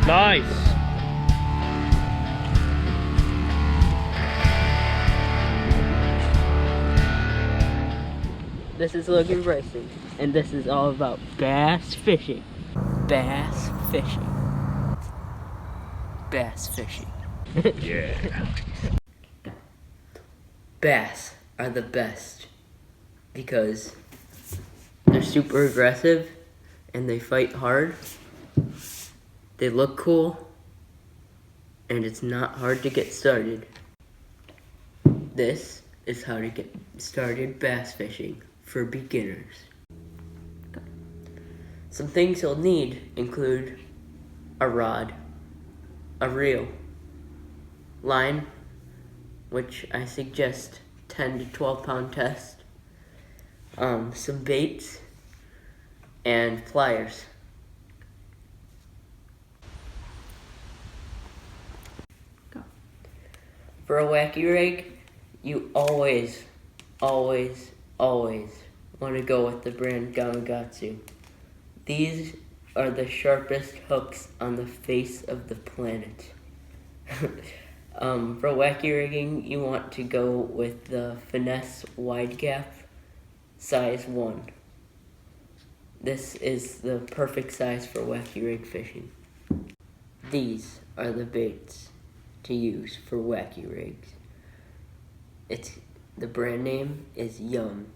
Nice. This is Logan Bryson, and this is all about bass fishing. Bass fishing. Bass fishing. Yeah. Bass are the best because they're super aggressive and they fight hard. They look cool and it's not hard to get started. This is how to get started bass fishing for beginners. Some things you'll need include a rod, a reel, line, which I suggest 10 to 12 pound test, some baits, and pliers. For a wacky rig, you always want to go with the brand Gamakatsu. These are the sharpest hooks on the face of the planet. For wacky rigging, you want to go with the Finesse Wide Gap size 1. This is the perfect size for wacky rig fishing. These are the baits to use for wacky rigs. The brand name is Yum.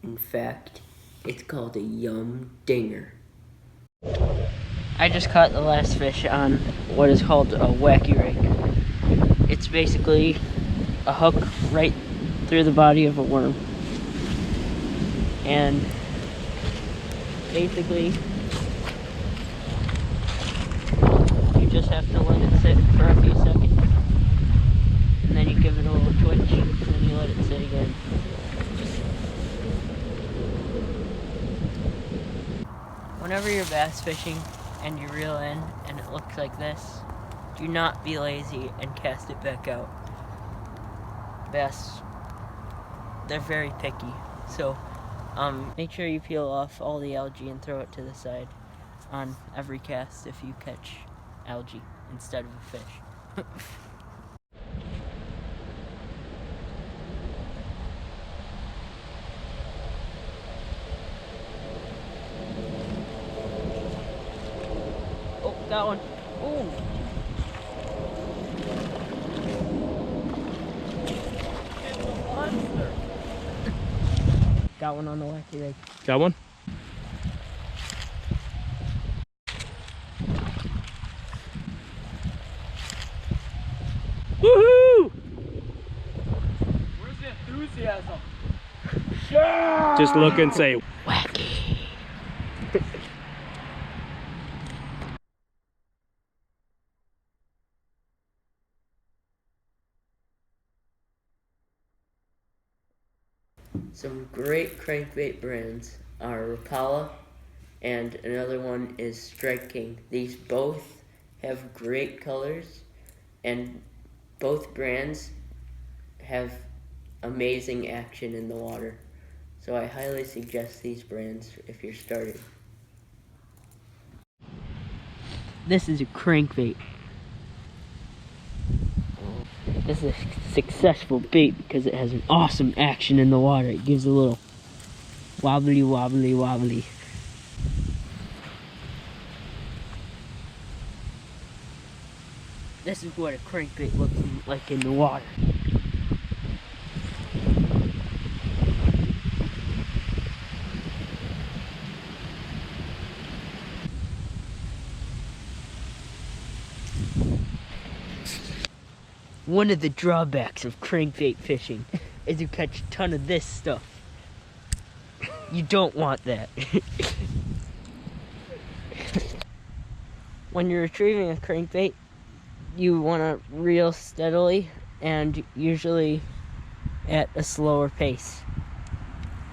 In fact, it's called a Yum Dinger. I just caught the last fish on what is called a wacky rig. It's basically a hook right through the body of a worm. And basically, you just have to let it sit for a few seconds. And then you give it a little twitch, and then you let it sit again. Whenever you're bass fishing and you reel in and it looks like this, do not be lazy and cast it back out. Bass, they're very picky, so make sure you peel off all the algae and throw it to the side on every cast if you catch algae instead of a fish. Oh, got one. Ooh. Got one on the wacky rig. Got one? Woohoo! Where's the enthusiasm? Just look and say, Wacky. Some great crankbait brands are Rapala and another one is Strike King. These both have great colors and both brands have amazing action in the water. So I highly suggest these brands if you're starting. This is a crankbait. This is a successful bait because it has an awesome action in the water. It gives a little wobbly, wobbly, wobbly. This is what a crankbait looks like in the water. One of the drawbacks of crankbait fishing is you catch a ton of this stuff. You don't want that. When you're retrieving a crankbait, you want to reel steadily and usually at a slower pace.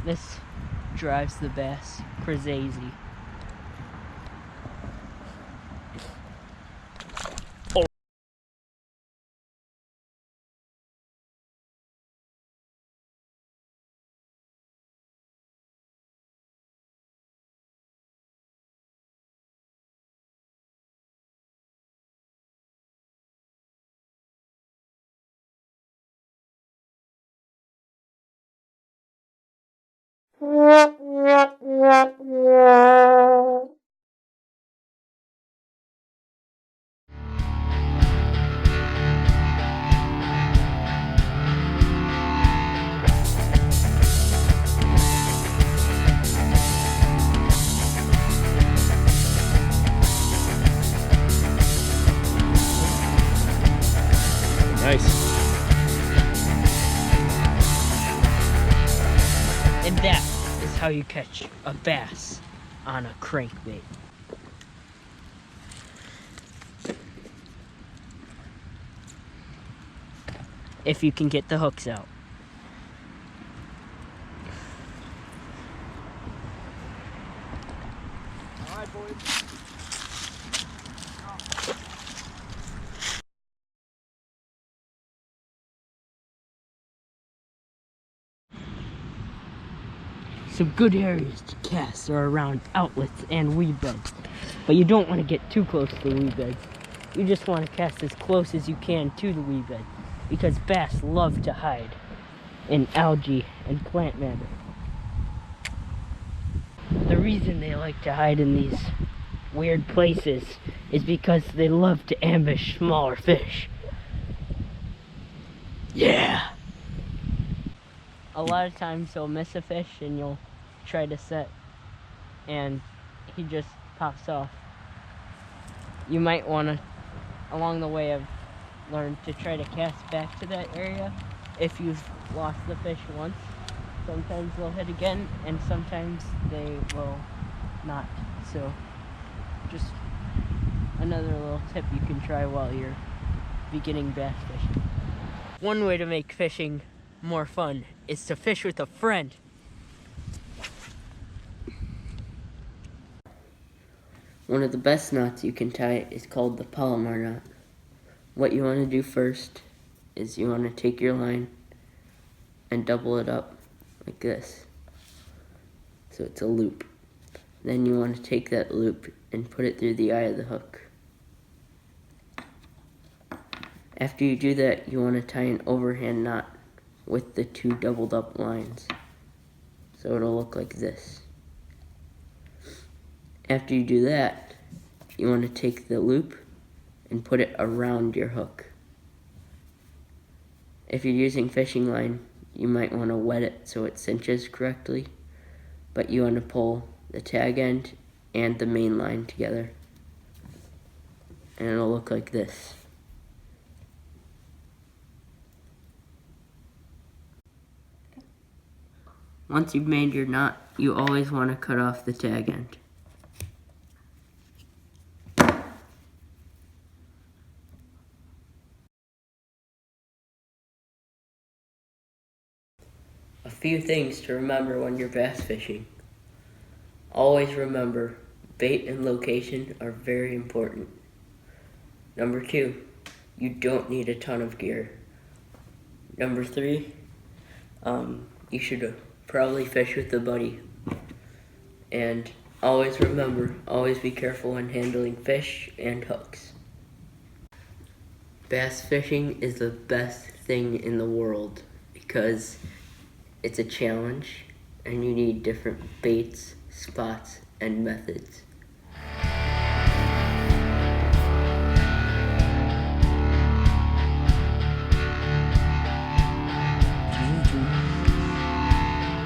This drives the bass crazy. Nice. And that is how you catch a bass on a crankbait. If you can get the hooks out. All right, boys. Some good areas to cast are around outlets and weed beds, but you don't want to get too close to the weed beds. You just want to cast as close as you can to the weed bed, because bass love to hide in algae and plant matter. The reason they like to hide in these weird places is because they love to ambush smaller fish. Yeah! A lot of times you'll miss a fish and you'll try to set and he just pops off. You might want to, along the way, I've learned to try to cast back to that area if you've lost the fish once. Sometimes they'll hit again and sometimes they will not. So just another little tip you can try while you're beginning bass fishing. One way to make fishing more fun is to fish with a friend. One of the best knots you can tie is called the Palomar knot. What you want to do first is you want to take your line and double it up like this, so it's a loop. Then you want to take that loop and put it through the eye of the hook. After you do that, you want to tie an overhand knot with the two doubled up lines, so it'll look like this. After you do that, you want to take the loop and put it around your hook. If you're using fishing line, you might want to wet it so it cinches correctly, but you want to pull the tag end and the main line together, and it'll look like this. Once you've made your knot, you always want to cut off the tag end. A few things to remember when you're bass fishing. Always remember, bait and location are very important. Number 2, you don't need a ton of gear. Number 3, you should probably fish with a buddy. And always remember, always be careful when handling fish and hooks. Bass fishing is the best thing in the world because it's a challenge and you need different baits, spots, and methods.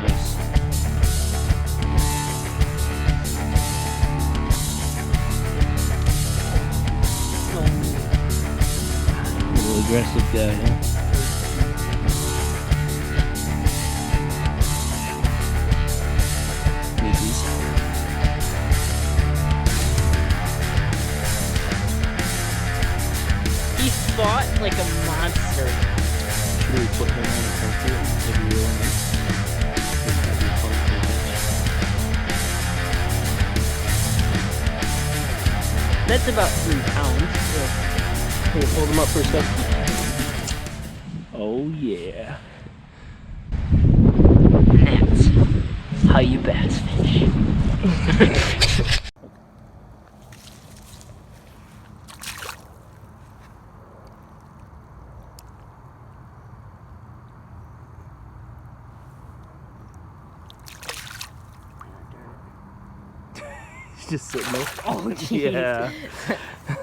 Nice. A little aggressive guy, huh? He fought like a monster. Should we put him on a carpet if you really want? That'd be fun to catch. That's about 3 pounds. So. Can you hold him up for a second? Oh yeah. And that's how you bass fish. Just sitting there. Oh, jeez. Yeah.